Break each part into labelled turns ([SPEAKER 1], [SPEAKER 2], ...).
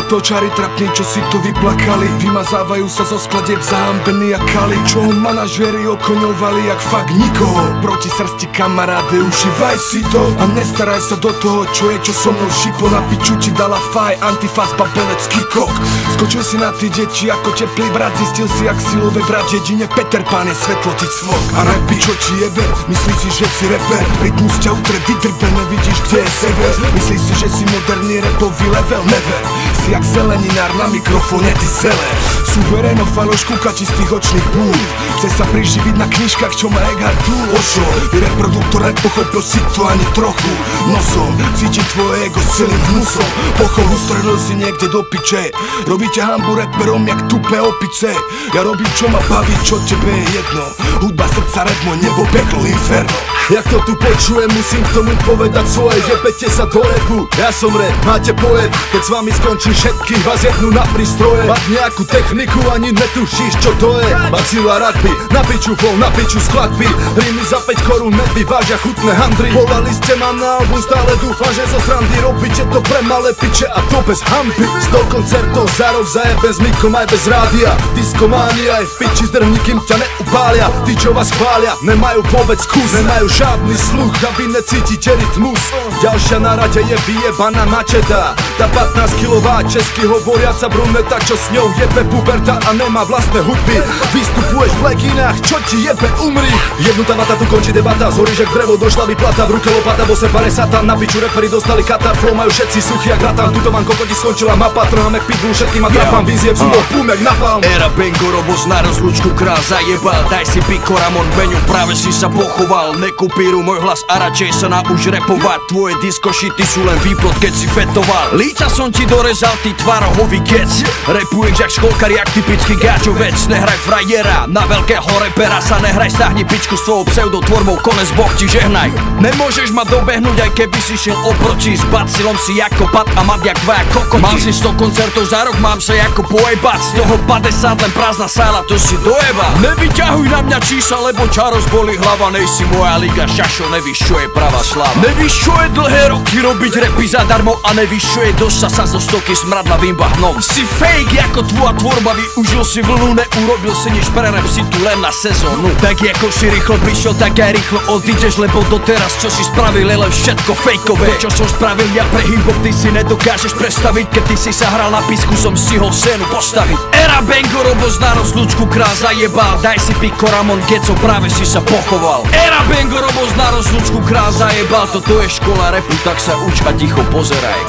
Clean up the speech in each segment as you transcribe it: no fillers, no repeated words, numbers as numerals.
[SPEAKER 1] Motočári trapní, čo si to vyplakali, vymazávajú sa zo skladieb zahambení a kali, čo ho manažéri okoňovali jak fakt nikoho. Proti srsti kamaráde, užívaj si to a nestaraj sa do toho, čo je, čo so mnou šipo. Na piču ti dala faj, antifaz, babelecký kok. Skočil si na ty deti ako teplý brat, zistil si jak silové brat, jedine Peter Pan je svetlo, ty cvok. A rapi, čo ti jebe, myslíš si, že si reper, rytmus ťa utre vydrbe, nevidíš, kde je sever. Myslíš si, že si moderný rapový level, never. Si jak zeleninár na mikrofóne, ty seler. Suvereno falošku kačistých očných búd, chce sa priživiť na knižkách, čo má Eckhart Tolle. Ošo, ty reproduktor nepochopil si to ani trochu. Nosom, cíti tvoje ego s celým hnusom. Pochov ustredil si niekde do piče, robíte hambu reperom jak tupé opice. Ja robím čo ma baví, čo tebe je jedno. Hudba, srdca, rap, môj nebo, peklo, inferno.
[SPEAKER 2] Jak to tu počujem, musím k tomu povedať svoje. Jebete sa do repu, ja som rap, máte poet. Keď s vami skončí všetkých vás jednú na prístroje. Mať nejakú techniku, ani netušíš čo to je. Bacila rugby, na piču flow, na piču skladby. Rímy za 5 korún nevyvážia chutné handry. Volali ste ma na album, stále dúfam, že zo srandy robíte to pre malé piče a to bez hanby. 100 koncertov za rok zaje bez mikom aj bez rádia. Diskománia je v piči zdrh, nikým ťa neupália. Tí čo vás chvália, nemajú vôbec kus, nemajú žiadny sluch a vy necítite rytmus. Ďalšia na rade je vyjebaná mačeta, tá 15 kilová česky hovoriaca bruneta, čo s ňou jebe puberta a nemá vlastné hudby. Vystupuješ v leginách, čo ti jebe, umri. Jednutá vata, tu končí debata, zhoríš jak drevo, došla vyplata, v ruke lopata, vo separe satan, na piču reperi dostali katar, flow majú všetci suchý jak ratan, tuto mám kokoti, skončila mapa, trháme k pitbull, všetkým a trapám vízie v zuboch, pum jak napalm.
[SPEAKER 3] Era Bengo, Robos na rozlučku král zajebal, daj si piko Ramon Beňu, práve si sa pochoval, nekupíruj môj hlas a radšej sa nauč repovať, tvoje diskošity sú len výplod, keď si fetoval. Líca som ti dorezal, ty tvarohový kec, repuješ jak školkar, jak typický gáčovec. Nehraj frajera, na veľkého repera sa nehraj, stáhni pičku s tvojou pseudotvorbou, konec Boh ti žehnaj. Nemôžeš ma dobehnúť, aj keby si šiel oproti, s bacilom si jako pat a mat jak tvoja kokoti. Mám si 100 koncertov za rok, mám sa jako pojebať, z toho 50 len prázdna sála, to si dojeba. Nevyťahuj na mňa čísla, lebo čaros boli hlava, nejsi moja liga, šašo, nevíš čo je pravá sláva. Nevíš čo je dlhé roky robiť repy zadarmo a nevíš čo je dosa sa zo stoky smradlavým bahnom. Si fake ako tvoja tvorba, využil si vlnu, neurobil si nič pre rap, si tu len na sezónu. Tak ako si rýchlo prišiel, tak aj rýchlo odídeš, lebo doteraz čo si spravil je len všetko fejkové. To čo som spravil ja pre hip-hop, ty si nedokážeš predstaviť, keď ty si sa hral na písku, som stihol scénu postaviť. Era Bengo, Robos na rozlučku král zajebal, daj si piko Ramon Geco, práve si sa pochoval. Era Bengo, Robos na rozlučku král zajebal, toto je škola repu, tak sa uč a ticho pozeraj.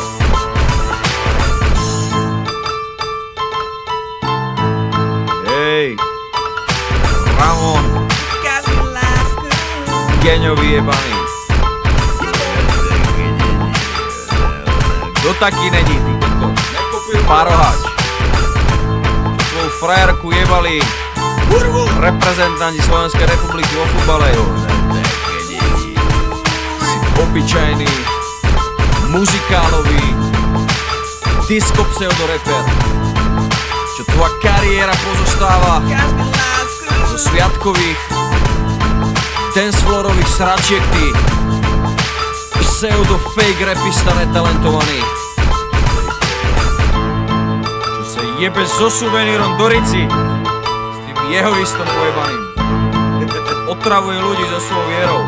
[SPEAKER 4] Hej, Ramon, Geňo vyjebaný. Kto taký není, ty kokot? Parohač. Svoju frajerku jebali reprezentanti Slovenskej republiky vo futbale. Si obyčajný, muzikálový, disco pseudoreper. Čo tvoja kariéra pozostáva zo sviatkových dancefloorových sračiek, ty pseudo fake rapista netalentovaný, čo sa jebe so suvenírom do Rici s tým jehovistom pojebaným. Otravuje ľudí so svojou vierou,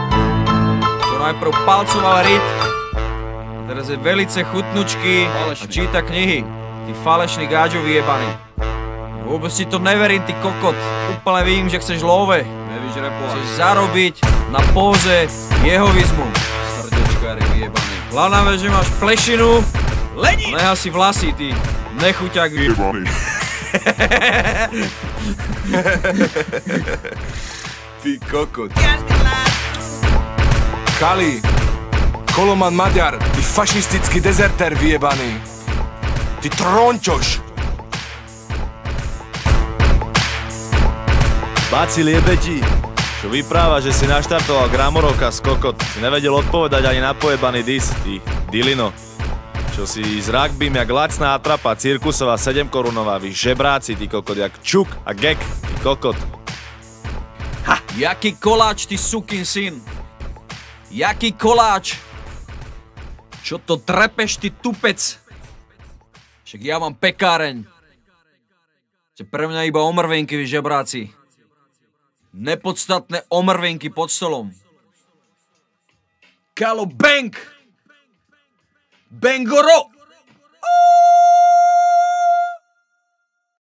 [SPEAKER 4] čo najprv palcoval ryt, teraz je velice chutnučky a číta knihy. Ty falešný gáďo vyjebaný. Vôbec ti to neverím, ty kokot. Úplne vidím, že chceš love. Nevíš repovať. Chceš zarobiť na póze jehovizmu. Srdečkári vyjebaný. Hlavná vec, že máš plešinu. Lení! Nechá si vlasy, ty nechuťák vyjebaný.
[SPEAKER 1] Ty kokot. Kali, Koloman Maďar, ty fašistický dezertér vyjebaný. Ty trončoš.
[SPEAKER 5] Bacil jebe ti, čo vypráva, že si naštartoval Gramorovka z kokot. Si nevedel odpovedať ani na pojebaný dis, ty dilino. Čo si s rugbym jak lacná atrapa, cirkusová 7-korunová, vy žebráci, ty kokot, jak čuk a gek, ty kokot.
[SPEAKER 4] Ha, jaký koláč, ty sukin syn. Jaký koláč. Čo to trepeš, ty tupec. Však ja mám pekáreň. Ste pre mňa iba omrvenky, vy žebráci. Nepodstatné omrvenky pod stolom. Kalo Bank! Bangoro!